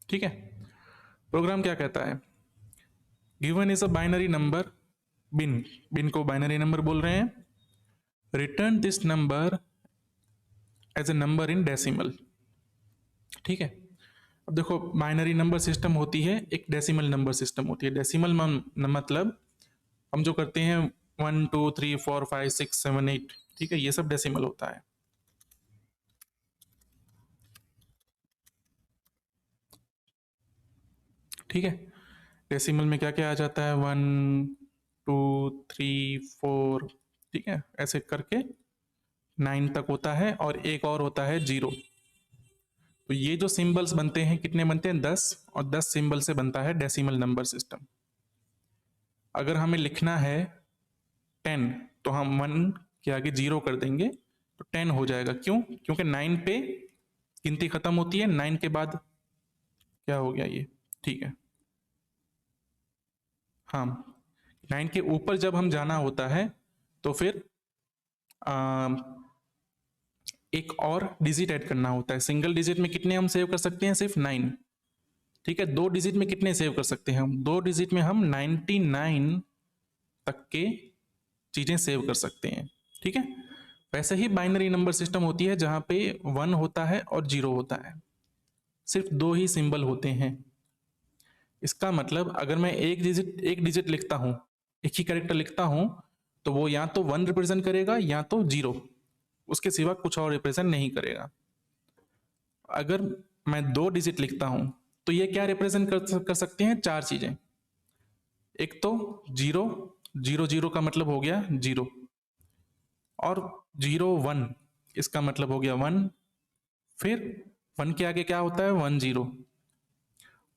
ठीक है। प्रोग्राम क्या कहता है, given is a binary number, bin, bin को बाइनरी नंबर बोल रहे हैं, return this number as a number in decimal. ठीक है। अब देखो बाइनरी नंबर सिस्टम होती है, एक डेसिमल नंबर सिस्टम होती है। डेसिमल मतलब हम जो करते हैं 1 2 3 4 5 6 7 8, ठीक है, ये सब डेसिमल होता है। ठीक है। डेसिमल में क्या क्या आ जाता है, 1 2 3 4, ठीक है, ऐसे करके 9 तक होता है, और एक और होता है 0। तो ये जो सिंबल्स बनते हैं कितने बनते हैं, 10, और 10 सिंबल से बनता है डेसिमल नंबर सिस्टम। अगर हमें लिखना है 10, तो हम 1 के आगे 0 कर देंगे तो 10 हो जाएगा। क्यों? क्योंकि 9 पे गिनती खत्म होती है, 9 के बाद क्या हो गया ये, ठीक है, हाँ, 9 के ऊपर जब हम जाना होता है तो फिर आ, एक और डिजिट ऐड करना होता है। सिंगल डिजिट में कितने हम सेव कर सकते हैं, सिर्फ 9। ठीक है, दो डिजिट में कितने सेव कर सकते हैं हम, दो डिजिट में हम 99 तक के चीजें सेव कर सकते हैं। ठीक है। वैसे ही बाइनरी नंबर सिस्टम होती है जहां पे 1 होता है और 0 होता है, सिर्फ दो ही सिंबल होते हैं। इसका मतलब अगर मैं एक डिजिट लिखता हूं, एक ही कैरेक्टर लिखता हूं, तो वो या तो 1 रिप्रेजेंट करेगा या तो 0, उसके सिवा कुछ और रिप्रेजेंट नहीं करेगा। अगर मैं दो डिजिट लिखता हूं तो ये क्या रिप्रेजेंट कर सकते हैं, चार चीजें। एक तो 0, 0 0 का मतलब हो गया 0, और 0 1, इसका मतलब हो गया 1। फिर 1 के आगे क्या होता है, 1 0,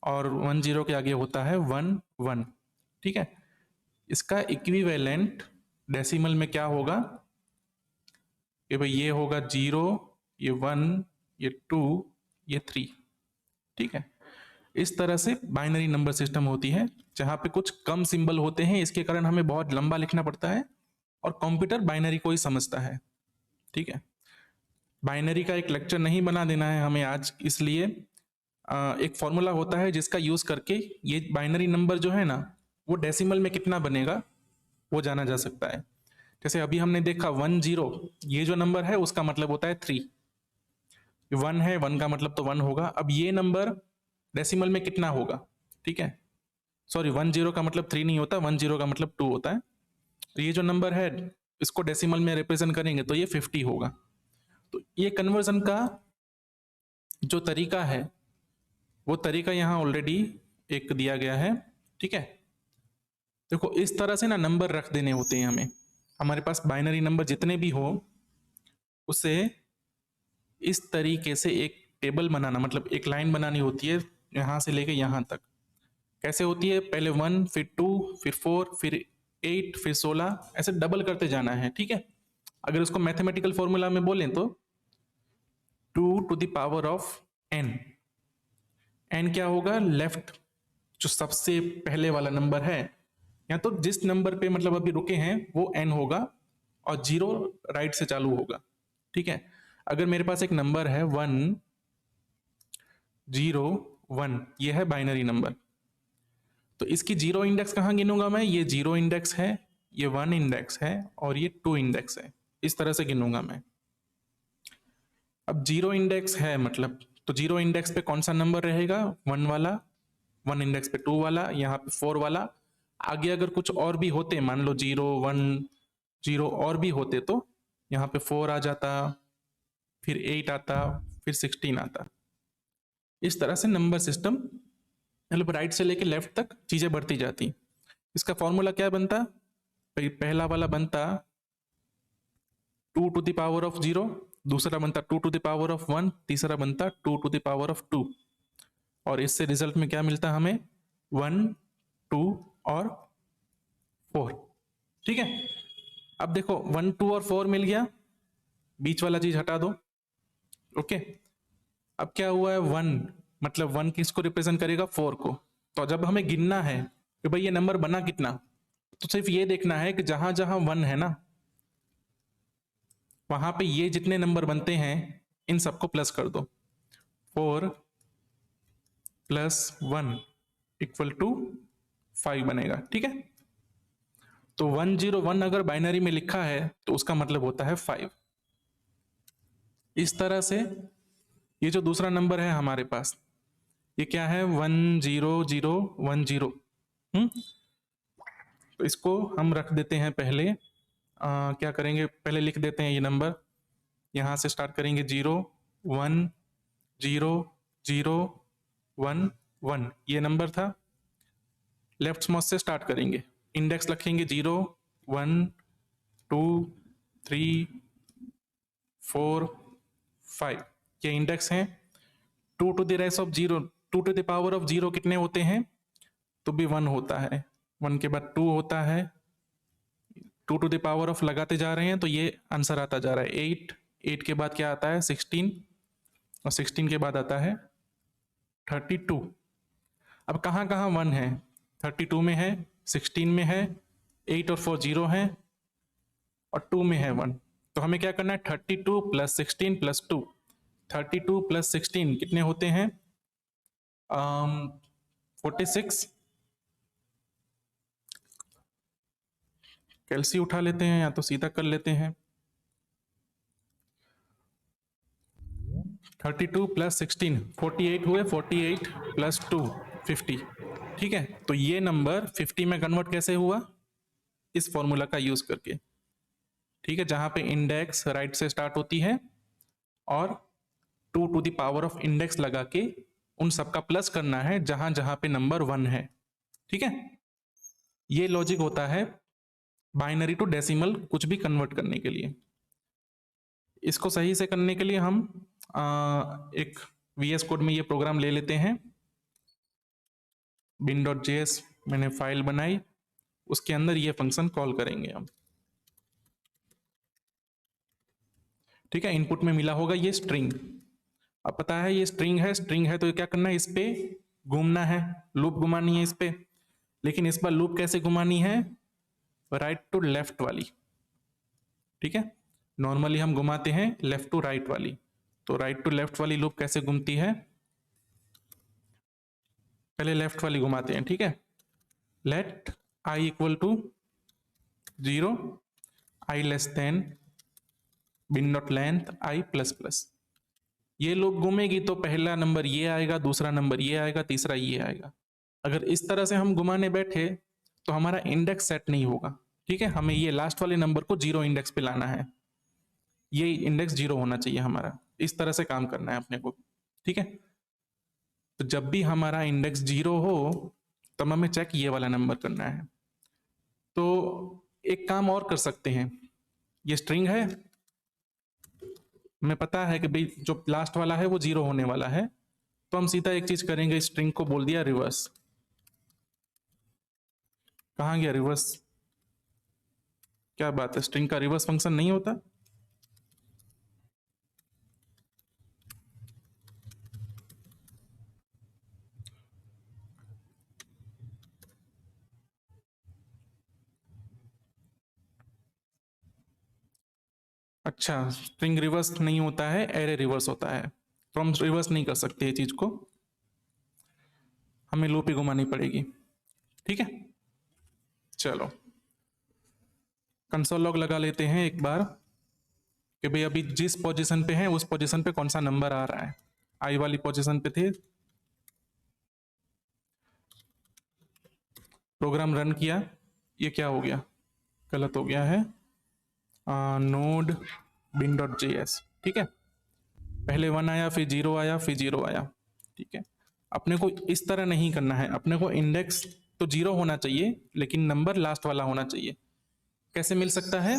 और 1 0 के आगे होता है 1 1। ठीक है। इसका इक्विवेलेंट डेसिमल में क्या होगा, कि भाई ये होगा 0, ये 1, ये 2, ये 3। ठीक है। इस तरह से बाइनरी नंबर सिस्टम होती है, जहां पे कुछ कम सिंबल होते हैं, इसके कारण हमें बहुत लंबा लिखना पड़ता है, और कंप्यूटर बाइनरी को ही समझता है। ठीक है। बाइनरी का एक लेक्चर नहीं बना देना है हमें आज, इसलिए एक फॉर्मूला होता है जिसका यूज करके ये बाइनरी नंबर जो है ना, वो डेसिमल में कितना बनेगा वो जाना जा सकता है। जैसे अभी हमने देखा 1 0, ये जो नंबर है उसका मतलब होता है 3। 1 है, 1 का मतलब तो 1 होगा। अब ये नंबर डेसिमल में कितना होगा, ठीक है, सॉरी 1 0 का मतलब 3 नहीं होता, 1 0 का मतलब 2 होता है। तो ये जो नंबर है इसको डेसिमल में रिप्रेजेंट करेंगे तो ये 50 होगा। तो ये कन्वर्जन का जो तरीका है, वो तरीका यहाँ ऑलरेडी एक दिया गया है। ठीक है। देखो इस तरह से ना नंबर रख देने होते हैं हमें, हमारे पास बाइनरी नंबर जितने भी हो उसे इस तरीके से एक टेबल बनाना, मतलब एक लाइन बनानी होती है यहां से लेके यहां तक। कैसे होती है, पहले 1, फिर 2, फिर 4, फिर 8, फिर 16, ऐसे डबल करते जाना है। ठीक है। अगर उसको मैथमेटिकल फॉर्मूला में बोलें तो 2 to the power of n। n क्या होगा, लेफ्ट, जो सबसे पहले वाला नंबर है, या तो जिस नंबर पे मतलब अभी रुके हैं वो n होगा, और 0 राइट से चालू होगा। ठीक है। अगर मेरे पास एक नंबर है 1 0 1, ये है बाइनरी नंबर, तो इसकी 0 इंडेक्स कहाँ गिनूंगा मैं, ये 0 इंडेक्स है, ये 1 इंडेक्स है, और ये 2 इंडेक्स है। इस तरह से गिनूंगा मैं। अब 0 इंडेक्स है मतलब, तो 0 इंडेक्स पे कौन सा नंबर रहेगा, 1 वाला, 1 इंडेक्स पे 2 वाला, यहाँ पे 4 वाला। आगे अगर कुछ और भी होते, मान लो 0 1 0 और भी होते, तो यहाँ पे 4 आ जाता, फिर 8 आता, फिर 16 आता। इस तरह से नंबर सिस्टम, मतलब राइट से लेके लेफ्ट तक चीजें बढ़ती जाती। इसका फॉर्मूला क्या बनता, पहला वाला बनता 2 to the power of 0, दूसरा बनता 2 to the power of 1, तीसरा बनता 2 to the power of 2। और इससे रिजल्ट में क्या मिलता हमें, 1 2 और 4। ठीक है। अब देखो 1 2 और 4 मिल गया, बीच वाला चीज हटा दो। ओके। अब क्या हुआ है, 1, मतलब 1 किसको रिप्रेजेंट करेगा, 4 को। तो जब हमें गिनना है कि भाई ये नंबर बना कितना, तो सिर्फ ये देखना है कि जहां जहां 1 है ना, वहां पे ये जितने नंबर बनते हैं इन सबको प्लस कर दो। 4 +1 इक्वल टू 5 बनेगा। ठीक है, तो 101 अगर बाइनरी में लिखा है तो उसका मतलब होता है 5। इस तरह से ये जो दूसरा नंबर है हमारे पास, ये क्या है, 10010। तो इसको हम रख देते हैं पहले, क्या करेंगे, पहले लिख देते हैं ये नंबर, यहां से स्टार्ट करेंगे 0 1 0 0 1 1, ये नंबर था। लेफ्ट मोस्ट से स्टार्ट करेंगे, इंडेक्स रखेंगे 0 1 2 3 4 5, ये इंडेक्स हैं। 2 to the raise of 0, 2 to the power of 0 कितने होते हैं, तो भी 1 होता है, 1 के बाद 2 होता है, 2 टू द पावर ऑफ लगाते जा रहे हैं तो ये आंसर आता जा रहा है 8, 8 के बाद क्या आता है 16, और 16 के बाद आता है 32। अब कहाँ कहाँ 1 है, 32 में है, 16 में है, 8 और 4 0 है, और 2 में है 1। तो हमें क्या करना है, 32 प्लस 16 प्लस 2, 32 प्लस 16 कितने होते हैं, 46। कैलसी उठा लेते हैं या तो सीधा कर लेते हैं, 32 प्लस 16 48 हुए, 48 प्लस 2 50। ठीक है, तो ये नंबर 50 में कन्वर्ट कैसे हुआ, इस फॉर्मूला का यूज करके। ठीक है, जहां पे इंडेक्स राइट से स्टार्ट होती है और 2 to the power of index लगा के उन सबका प्लस करना है जहां जहां पे नंबर 1 है। ठीक है, ये लॉजिक होता है बाइनरी टू डेसिमल कुछ भी कन्वर्ट करने के लिए। इसको सही से करने के लिए हम एक VS कोड में ये प्रोग्राम ले लेते हैं। bin.js मैंने फाइल बनाई, उसके अंदर ये फंक्शन कॉल करेंगे हम। ठीक है, इनपुट में मिला होगा ये स्ट्रिंग। अब पता है ये स्ट्रिंग है, स्ट्रिंग है तो क्या करना है, इस पे घूमना है, लूप घुमानी है इस पे। लेकिन इस बार लूप कैसे घुमानी है, राइट टू लेफ्ट वाली। ठीक है, नॉर्मली हम घुमाते हैं लेफ्ट टू राइट वाली, तो राइट टू लेफ्ट वाली लूप कैसे घूमती है, पहले लेफ्ट वाली घुमाते हैं। ठीक है, let i equal to 0, i less than bin dot length i plus plus. ये लूप घूमेगी तो पहला नंबर ये आएगा, दूसरा नंबर ये आएगा, तीसरा ये आएगा। अगर इस तरह से हम घुमाने बैठे तो हमारा इंडेक्स सेट नहीं होगा। ठीक है, हमें ये लास्ट वाले नंबर को 0 इंडेक्स पे लाना है, ये इंडेक्स 0 होना चाहिए हमारा, इस तरह से काम करना है अपने को। ठीक है, तो जब भी हमारा इंडेक्स 0 हो तब हमें चेक ये वाला नंबर करना है। तो एक काम और कर सकते हैं, ये स्ट्रिंग है, हमें पता है कि भाई जो लास्ट वाला है वो 0 होने वाला है, तो हम सीधा एक चीज करेंगे, स्ट्रिंग को बोल दिया रिवर्स। कहाँ गया रिवर्स, क्या बात है, स्ट्रिंग का रिवर्स फंक्शन नहीं होता। अच्छा, स्ट्रिंग रिवर्स नहीं होता है, एरे रिवर्स होता है, तो हम रिवर्स नहीं कर सकते ये चीज को, हमें लूप ही घुमानी पड़ेगी। ठीक है, चलो कंसोल लॉग लगा लेते हैं एक बार कि भाई अभी जिस पोजीशन पे है उस पोजीशन पे कौन सा नंबर आ रहा है। आई वाली पोजीशन पे थे, प्रोग्राम रन किया, ये क्या हो गया, गलत हो गया है, नोड bin.js। ठीक है, पहले 1 आया, फिर 0 आया, फिर 0 आया। ठीक है, अपने को इस तरह नहीं करना है, अपने को इंडेक्स तो 0 होना चाहिए लेकिन नंबर लास्ट वाला होना चाहिए। कैसे मिल सकता है,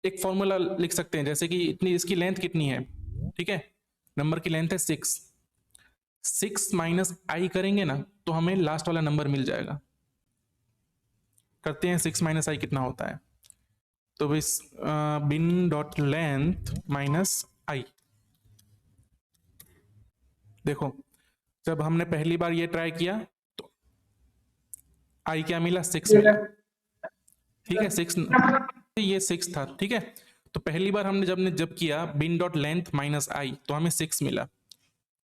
एक फॉर्मूला लिख सकते हैं, जैसे कि इतनी इसकी लेंथ कितनी है। ठीक है, नंबर की लेंथ है 6, 6 माइनस आई करेंगे ना तो हमें लास्ट वाला नंबर मिल जाएगा। करते हैं 6 माइनस आई कितना होता है, तो इस bin डॉट लेंथ माइनस आई। देखो जब हमने पहली बार ये ट्राई किया तो आई क्या मिला, 6 मिला। ठीक है, 6, ये 6 था। ठीक है, तो पहली बार हमने जब किया bin डॉट लेंथ माइनस आई तो हमें 6 मिला।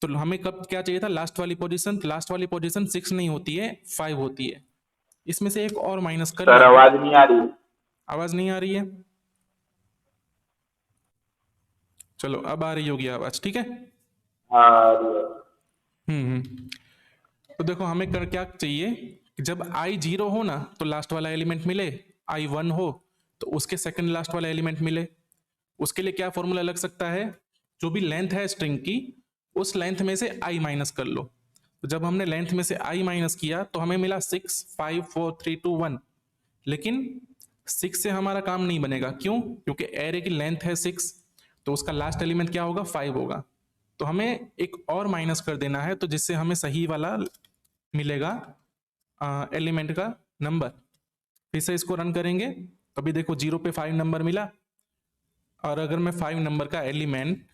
तो हमें कब क्या चाहिए था, लास्ट वाली पोजीशन। लास्ट वाली पोजीशन 6 नहीं होती है, 5 होती है। इसमें से एक और माइनस कर सर लेंगे। आवाज नहीं आ रही। आवाज नहीं आ रही है? चलो अब आ रही होगी आवाज, ठीक है। हाँ आ रही है। तो देखो हमें कर क्या चाहिए कि जब आई 0 हो ना तो लास्ट वाला एलिमेंट मिले, आई 1 हो तो उसके सेकंड लास्ट वाला एलिमेंट मिले। उसके लिए क्या फॉर्मूला लग सकता है, जो भी लेंथ है स्ट्रिंग की उस लेंथ में से आई माइनस कर लो। तो जब हमने लेंथ में से आई माइनस किया तो हमें मिला 6 5 4 3 2 1। लेकिन 6 से हमारा काम नहीं बनेगा, क्यों? क्योंकि एरे की लेंथ है 6, तो उसका लास्ट एलिमेंट क्या होगा, 5 होगा। तो हमें एक और माइनस कर देना है, तो जिससे हमें सही वाला मिलेगा एलिमेंट का नंबर। फिर से इसको रन करेंगे, अभी देखो 0 पे 5 नंबर मिला, और अगर मैं 5 नंबर का एलिमेंट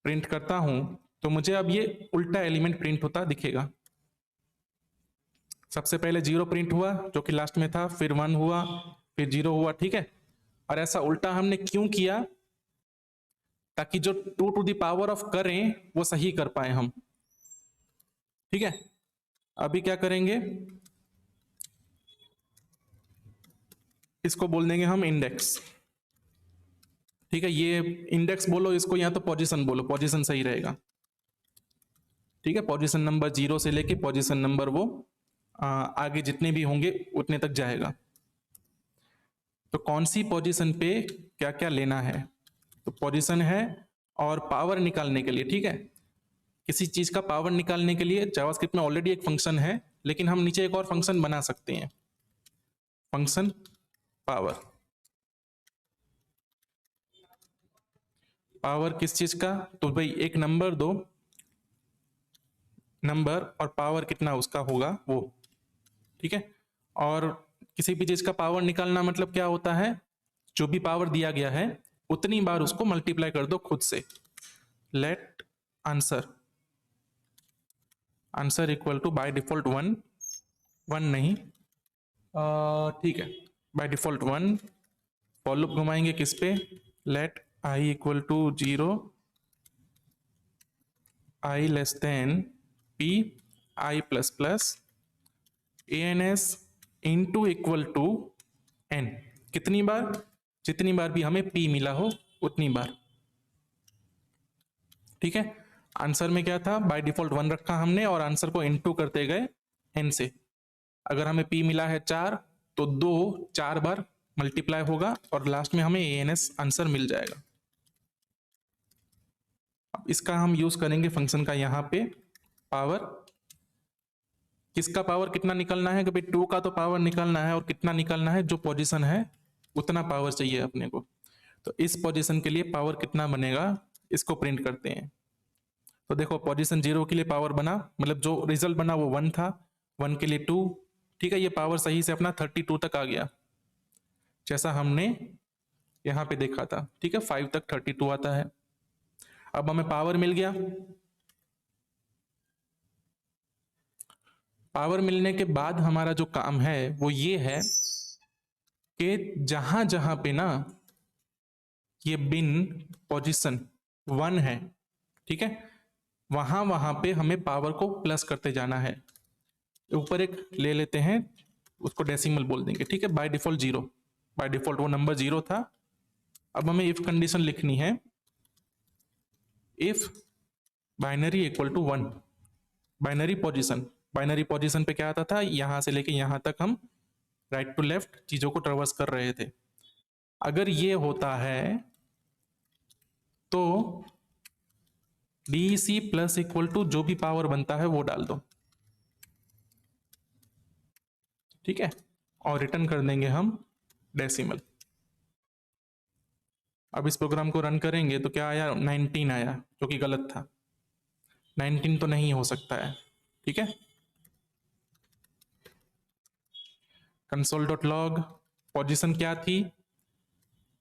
प्रिंट करता हूं तो मुझे अब ये उल्टा एलिमेंट प्रिंट होता दिखेगा। सबसे पहले 0 प्रिंट हुआ जो कि लास्ट में था, फिर 1 हुआ, फिर 0 हुआ, ठीक है। और ऐसा उल्टा हमने क्यों किया, ताकि जो 2 टू द पावर ऑफ करें वो सही कर पाए हम, ठीक है। अभी क्या करेंगे, इसको बोल देंगे हम इंडेक्स, ठीक है। ये इंडेक्स बोलो इसको, या तो पोजीशन बोलो, पोजीशन सही रहेगा, ठीक है। पोजीशन नंबर 0 से लेके पोजीशन नंबर वो आगे जितने भी होंगे उतने तक जाएगा। तो कौन सी पोजीशन पे क्या क्या लेना है, तो पोजीशन है और पावर निकालने के लिए, ठीक है। किसी चीज का पावर निकालने के लिए जावास्क्रिप्ट में ऑलरेडी एक फंक्शन है, लेकिन हम नीचे एक और फंक्शन बना सकते हैं, फंक्शन पावर। पावर किस चीज का, तो भाई एक नंबर दो, नंबर और पावर कितना उसका होगा वो, ठीक है। और किसी भी चीज का पावर निकालना मतलब क्या होता है, जो भी पावर दिया गया है उतनी बार उसको मल्टीप्लाई कर दो खुद से। Let answer, answer equal to by default 1, 1 नहीं, ठीक है, बाय डिफॉल्ट 1। फॉर लूप घुमाएंगे किस पे, let I equal to 0, I less than P, I plus plus A N S into equal to N. कितनी बार, जितनी बार भी हमें पी मिला हो उतनी बार, ठीक है। आंसर में क्या था, बाय डिफॉल्ट 1 रखा हमने और आंसर को इनटू करते गए एन से। अगर हमें पी मिला है 4 तो 2 4 बार मल्टीप्लाई होगा और लास्ट में हमें ए एन एस आंसर मिल जाएगा। अब इसका हम यूज करेंगे फंक्शन का यहाँ पे, पावर। किसका पावर कितना निकलना है कि भाई 2 का तो पावर निकलना है, और कितना निकलना है, जो पोजीशन है उतना पावर चाहिए अपने को। तो इस पोजीशन के लिए पावर कितना बनेगा, इसको प्रिंट करते हैं। तो देखो पोजीशन 0 के लिए पावर बना, मतलब जो रिजल्ट बना वो 1 था, 1 के लिए 2, ठीक है। ये पावर सही से अपना 32 तक आ गया, जैसा हमने यहाँ पे देखा था, ठीक है। 5 तक 32 आता है। अब हमें पावर मिल गया। पावर मिलने के बाद हमारा जो काम है वो ये है कि जहां जहां पे ना ये बिन पोजीशन 1 है, ठीक है, वहां वहां पे हमें पावर को प्लस करते जाना है। ऊपर एक ले लेते हैं, उसको डेसिमल बोल देंगे, ठीक है। बाय डिफॉल्ट 0, बाय डिफॉल्ट वो नंबर 0 था। अब हमें इफ कंडीशन लिखनी है, if binary equal to 1, binary position. Binary position पे क्या आता था, यहां से लेके यहां तक हम राइट टू लेफ्ट चीजों को ट्रेवर्स कर रहे थे। अगर ये होता है तो D C plus equal to जो भी पावर बनता है वो डाल दो, ठीक है। और रिटर्न कर देंगे हम डेसिमल। अब इस प्रोग्राम को रन करेंगे तो क्या आया, 19 आया, जो कि गलत था। 19 तो नहीं हो सकता है, ठीक है। कंसोल डॉट लॉग, पोजिशन क्या थी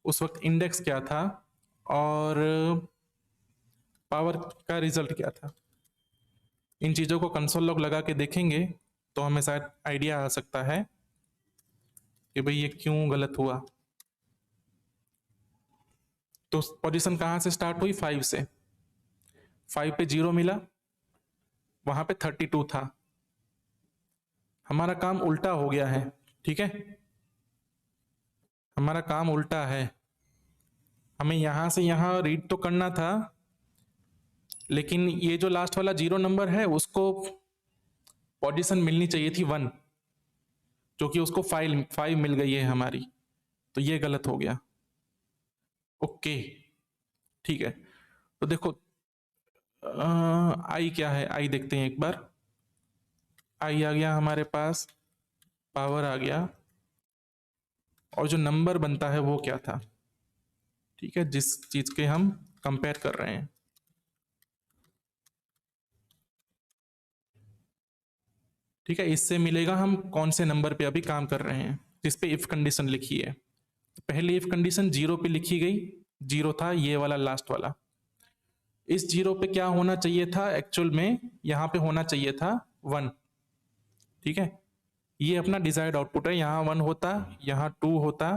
उस वक्त, इंडेक्स क्या था, और पावर का रिजल्ट क्या था। इन चीज़ों को कंसोल लॉग लगा के देखेंगे तो हमें शायद आइडिया आ सकता है कि भाई ये क्यों गलत हुआ। तो पोजीशन कहाँ से स्टार्ट हुई? 5 से। 5 पे 0 मिला, वहां पे 32 था। हमारा काम उल्टा हो गया है, ठीक है, हमारा काम उल्टा है। हमें यहां से यहां रीड तो करना था, लेकिन ये जो लास्ट वाला 0 नंबर है उसको पोजीशन मिलनी चाहिए थी 1, जो कि उसको 5 मिल गई है हमारी, तो ये गलत हो गया। ओके, ठीक है। तो देखो आई क्या है, आई देखते हैं एक बार। आई आ गया हमारे पास, पावर आ गया, और जो नंबर बनता है वो क्या था, ठीक है, जिस चीज के हम कंपेयर कर रहे हैं। ठीक है, इससे मिलेगा हम कौन से नंबर पे अभी काम कर रहे हैं, जिस पे इफ कंडीशन लिखी है। पहली इफ कंडीशन 0 पे लिखी गई, 0 था ये वाला लास्ट वाला। इस 0 पे क्या होना चाहिए था एक्चुअल में, यहां पे होना चाहिए था 1, ठीक है। ये अपना डिजायर्ड आउटपुट है, यहाँ 1 होता, यहाँ 2 होता,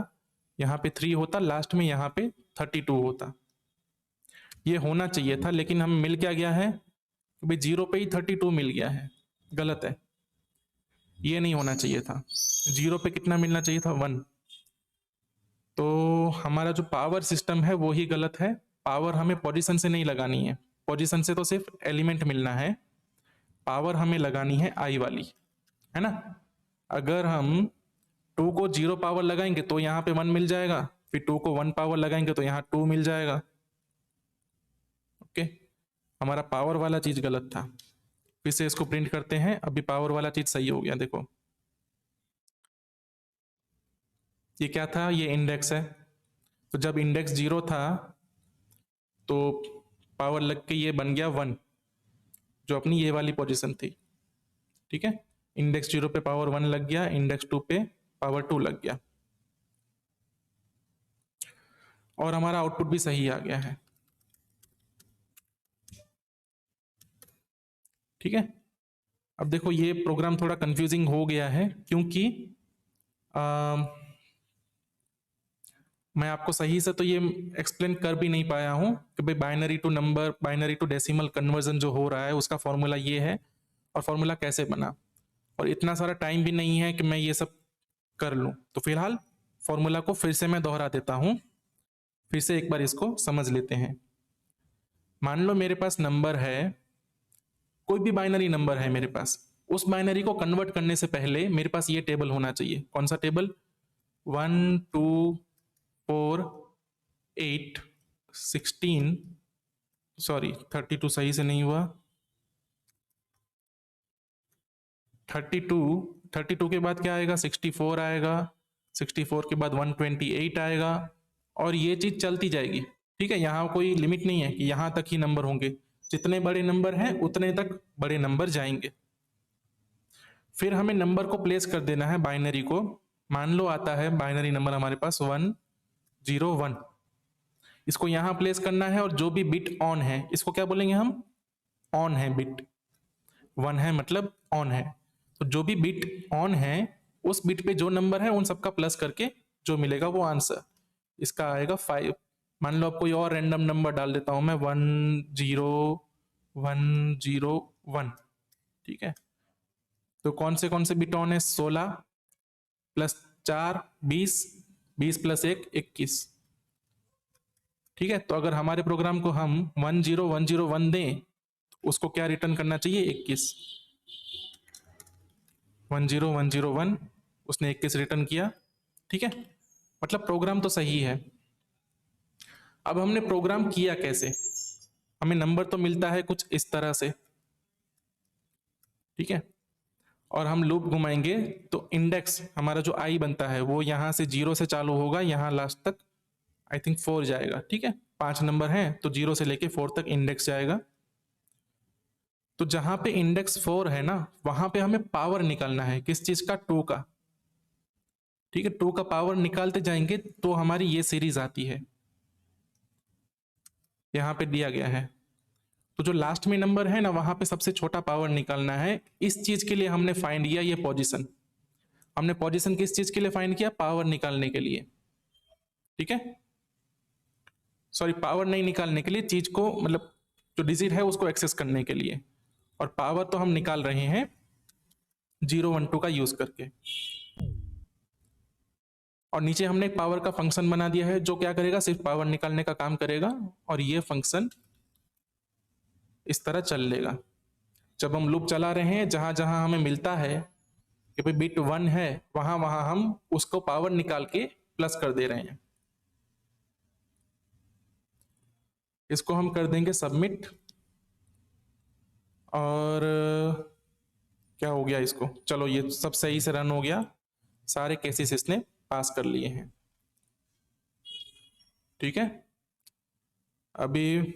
यहाँ पे 3 होता, लास्ट में यहाँ पे 32 होता। ये होना चाहिए था, लेकिन हम मिल क्या गया है, भाई 0 पे ही 32 मिल गया है, गलत है। ये नहीं होना चाहिए था, 0 पे कितना मिलना चाहिए था? 1। तो हमारा जो पावर सिस्टम है वो ही गलत है। पावर हमें पोजीशन से नहीं लगानी है, पोजीशन से तो सिर्फ एलिमेंट मिलना है, पावर हमें लगानी है आई वाली, है ना। अगर हम 2 को 0 पावर लगाएंगे तो यहाँ पे 1 मिल जाएगा, फिर 2 को 1 पावर लगाएंगे तो यहाँ 2 मिल जाएगा। ओके, हमारा पावर वाला चीज गलत था। फिर से इसको प्रिंट करते हैं, अभी पावर वाला चीज सही हो गया। देखो ये क्या था, ये इंडेक्स है, तो जब इंडेक्स 0 था तो पावर लग के ये बन गया 1, जो अपनी ये वाली पोजीशन थी, ठीक है। इंडेक्स 0 पे पावर 1 लग गया, इंडेक्स 2 पे पावर 2 लग गया, और हमारा आउटपुट भी सही आ गया है, ठीक है। अब देखो ये प्रोग्राम थोड़ा कंफ्यूजिंग हो गया है, क्योंकि मैं आपको सही से तो ये एक्सप्लेन कर भी नहीं पाया हूं कि भाई binary to number, binary to decimal conversion जो हो रहा है उसका फॉर्मूला ये है, और फॉर्मूला कैसे बना, और इतना सारा टाइम भी नहीं है कि मैं ये सब कर लूं। तो फिलहाल फॉर्मूला को फिर से मैं दोहरा देता हूं, फिर से एक बार इसको समझ लेते हैं। मान लो मेरे पास नंबर है, कोई भी बाइनरी नंबर है मेरे पास, उस बाइनरी को कन्वर्ट करने से पहले मेरे पास ये टेबल होना चाहिए। कौन सा टेबल? 1 2 4 8 16, सॉरी 32 सही से नहीं हुआ, 32 के बाद क्या आएगा? 64 आएगा, 64 के बाद 128 आएगा, और ये चीज चलती जाएगी, ठीक है। यहाँ कोई लिमिट नहीं है कि यहाँ तक ही नंबर होंगे, जितने बड़े नंबर हैं उतने तक बड़े नंबर जाएंगे। फिर हमें नंबर को प्लेस कर देना है, बाइनरी को। मान लो आता है बाइनरी नंबर हमारे पास 1 0 1, इसको यहां प्लेस करना है, और जो भी बिट ऑन है इसको क्या बोलेंगे हम? ऑन है बिट, 1 है मतलब ऑन है। तो जो भी बिट ऑन है उस बिट पे जो नंबर है उन सबका प्लस करके जो मिलेगा वो आंसर इसका आएगा 5। मान लो अब कोई और रैंडम नंबर डाल देता हूं मैं, 1 0 1 0 1, ठीक है। तो कौन से बिट ऑन है? 16 प्लस 4 20, 20 प्लस 1 21, ठीक है। तो अगर हमारे प्रोग्राम को हम 1 0 1 0 1 दें, उसको क्या रिटर्न करना चाहिए? 21। 1 0 1 0 1, उसने 21 रिटर्न किया, ठीक है। मतलब प्रोग्राम तो सही है। अब हमने प्रोग्राम किया कैसे? हमें नंबर तो मिलता है कुछ इस तरह से, ठीक है, और हम लूप घुमाएंगे तो इंडेक्स हमारा जो आई बनता है वो यहां से 0 से चालू होगा, यहां लास्ट तक आई थिंक 4 जाएगा, ठीक है। 5 नंबर हैं तो 0 से लेके 4 तक इंडेक्स जाएगा। तो जहां पे इंडेक्स 4 है ना, वहां पे हमें पावर निकालना है, किस चीज का? 2 का, ठीक है। 2 का पावर निकालते जाएंगे तो हमारी ये सीरीज आती है, यहां पे दिया गया है। तो जो लास्ट में नंबर है ना, वहां पे सबसे छोटा पावर निकालना है। इस चीज के लिए हमने फाइंड किया ये पोजीशन। हमने पोजीशन किस चीज के लिए फाइंड किया? पावर निकालने के लिए, ठीक है। सॉरी पावर नहीं निकालने के लिए, चीज को मतलब जो डिजिट है उसको एक्सेस करने के लिए, और पावर तो हम निकाल रहे हैं 012 का यूज करके। और नीचे हमने एक पावर का फंक्शन बना दिया है जो क्या करेगा, सिर्फ पावर निकालने का काम करेगा, और ये फंक्शन इस तरह चल लेगा। जब हम लूप चला रहे हैं, जहां जहां हमें मिलता है कि भाई बिट 1 है, वहां वहां हम उसको पावर निकाल के प्लस कर दे रहे हैं। इसको हम कर देंगे सबमिट। और क्या हो गया इसको, चलो ये सब सही से रन हो गया, सारे केसेस इसने पास कर लिए हैं। ठीक है, अभी